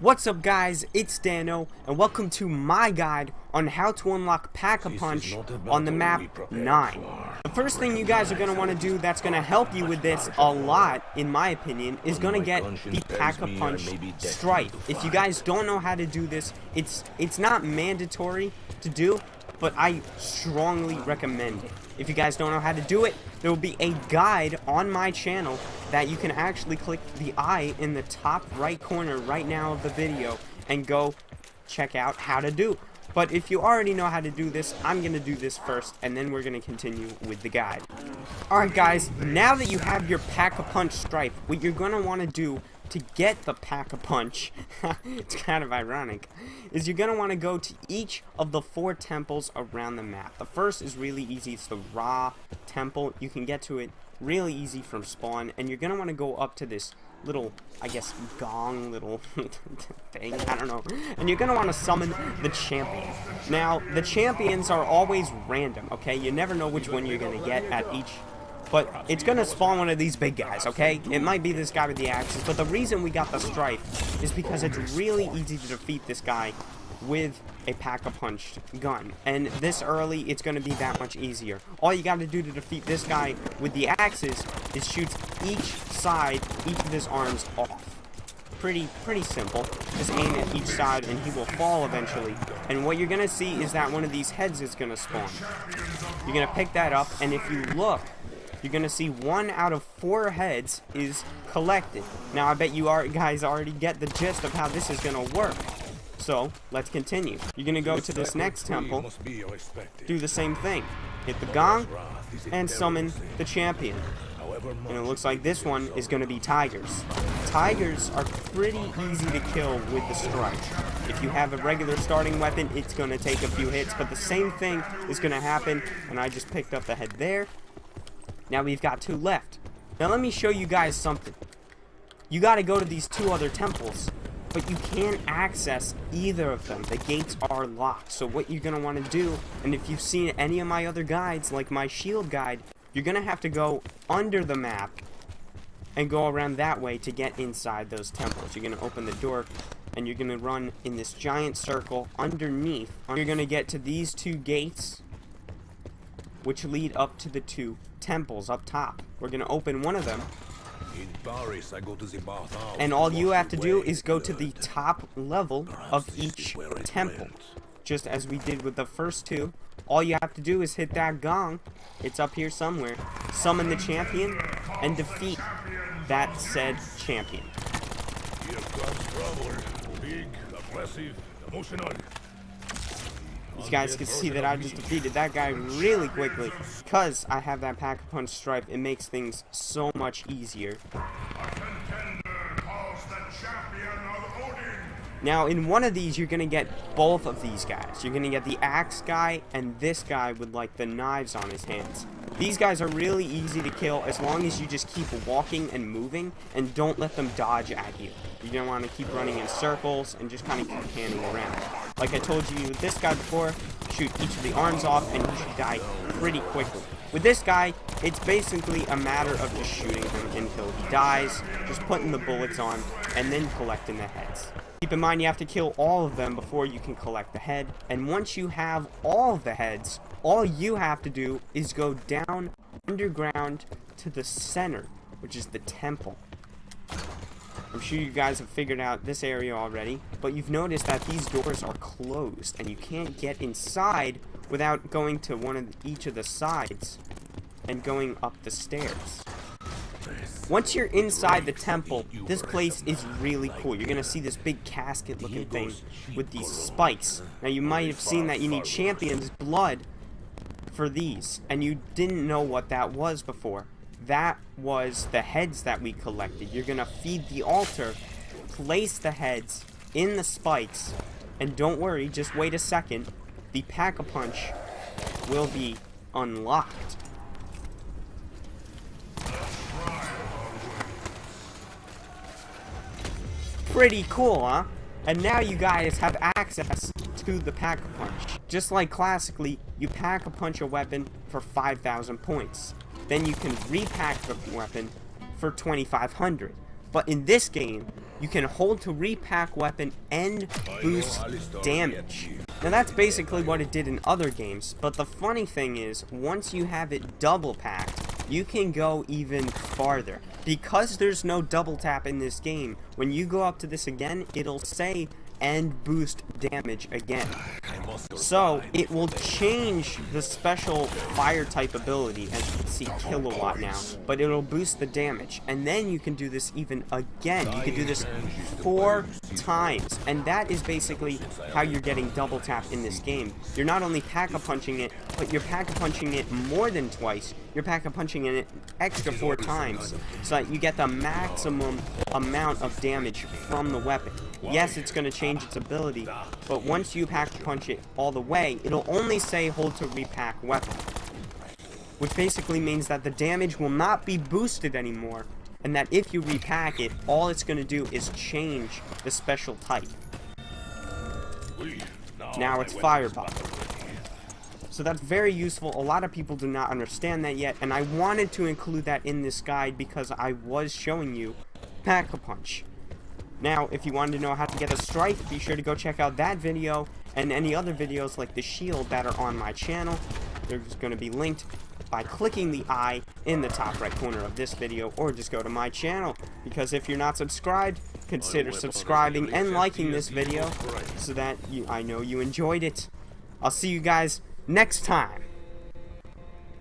What's up guys, it's Dano, and welcome to my guide on how to unlock Pack-a-Punch on the map 9. The first thing you guys are going to want to do that's going to help you with this a lot, in my opinion, is going to get the Pack-a-Punch Stripe. If you guys don't know how to do this, it's not mandatory to do, but I strongly recommend it. If you guys don't know how to do it, there will be a guide on my channel that you can actually click the I in the top right corner right now of the video and go check out how to do. But if you already know how to do this, I'm going to do this first, and then we're going to continue with the guide. Alright guys, now that you have your Pack-a-Punch Stripe, what you're going to want to do to get the Pack-a-Punch, it's kind of ironic, is you're going to want to go to each of the 4 temples around the map. The first is really easy, it's the Ra temple. You can get to it really easy from spawn, and you're going to want to go up to this little, I guess, gong little thing, I don't know, and you're going to want to summon the champion. Now, the champions are always random, okay? You never know which one you're going to get at each, but it's going to spawn one of these big guys, okay? It might be this guy with the axes, but the reason we got the Stripe is because it's really easy to defeat this guy with a Pack-a-Punch gun, and this early it's going to be that much easier. All you got to do to defeat this guy with the axes is shoot each side, each of his arms off. Pretty simple. Just aim at each side and he will fall eventually, and what you're going to see is that one of these heads is going to spawn. You're going to pick that up, and if you look, you're going to see 1 out of 4 heads is collected. Now I bet you guys already get the gist of how this is going to work. So, let's continue. You're going to go to this next temple, do the same thing. Hit the gong, and summon the champion. And it looks like this one is going to be tigers. Tigers are pretty easy to kill with the Stripe. If you have a regular starting weapon, it's going to take a few hits, but the same thing is going to happen, and I just picked up the head there. Now we've got 2 left. Now let me show you guys something. You got to go to these 2 other temples, but you can't access either of them. The gates are locked. So what you're going to want to do, and if you've seen any of my other guides, like my shield guide, you're going to have to go under the map and go around that way to get inside those temples. You're going to open the door, and you're going to run in this giant circle underneath. You're going to get to these 2 gates, which lead up to the 2 temples up top. We're going to open one of them. In Paris, I go to the bar now, and all you have to do is go to the top level of each temple, just as we did with the first 2. All you have to do is hit that gong, it's up here somewhere, summon the champion, and defeat that said champion. Here comes trouble. Big, aggressive, emotional. You guys can see that I just defeated that guy really quickly. Because I have that Pack-a-Punch Stripe, it makes things so much easier. Now, in one of these, you're going to get both of these guys. You're going to get the axe guy and this guy with, like, the knives on his hands. These guys are really easy to kill as long as you just keep walking and moving and don't let them dodge at you. You're going to want to keep running in circles and just kind of keep panning around. Like I told you with this guy before, shoot each of the arms off and he should die pretty quickly. With this guy, it's basically a matter of just shooting him until he dies, just putting the bullets on, and then collecting the heads. Keep in mind you have to kill all of them before you can collect the head, and once you have all of the heads, all you have to do is go down underground to the center, which is the temple. I'm sure you guys have figured out this area already, but you've noticed that these doors are closed, and you can't get inside without going to each of the sides and going up the stairs. Once you're inside the temple, this place is really cool. You're going to see this big casket looking thing with these spikes. Now you might have seen that you need champion's blood for these, and you didn't know what that was before. That was the heads that we collected. You're going to feed the altar, place the heads in the spikes, and don't worry, just wait a second. The Pack-a-Punch will be unlocked. Pretty cool, huh? And now you guys have access to the Pack-a-Punch. Just like classically, you Pack-a-Punch a weapon for 5,000 points. Then you can repack the weapon for 2,500. But in this game, you can hold to repack weapon and boost damage. Now that's basically what it did in other games, but the funny thing is, once you have it double packed, you can go even farther. Because there's no double tap in this game, when you go up to this again, it'll say and boost damage again. So it will change the special fire type ability, as you can see, kilowatt now, but it'll boost the damage. And then you can do this even again. You can do this 4 times, and that is basically how you're getting double tap in this game. You're not only pack-a-punching it, but you're pack-a-punching it more than twice. You're pack-a-punching it extra 4 times, so that you get the maximum amount of damage from the weapon. Yes, it's going to change its ability, but once you pack-a-punch it all the way, it'll only say hold to repack weapon. Which basically means that the damage will not be boosted anymore, and that if you repack it, all it's going to do is change the special type. Now it's Fireball. So that's very useful. A lot of people do not understand that yet, and I wanted to include that in this guide because I was showing you Pack-a-Punch. Now, if you wanted to know how to get a strike, be sure to go check out that video and any other videos like the shield that are on my channel. They're just going to be linked by clicking the I in the top right corner of this video, or just go to my channel, because if you're not subscribed, consider subscribing and liking this video so that I know you enjoyed it. I'll see you guys next time.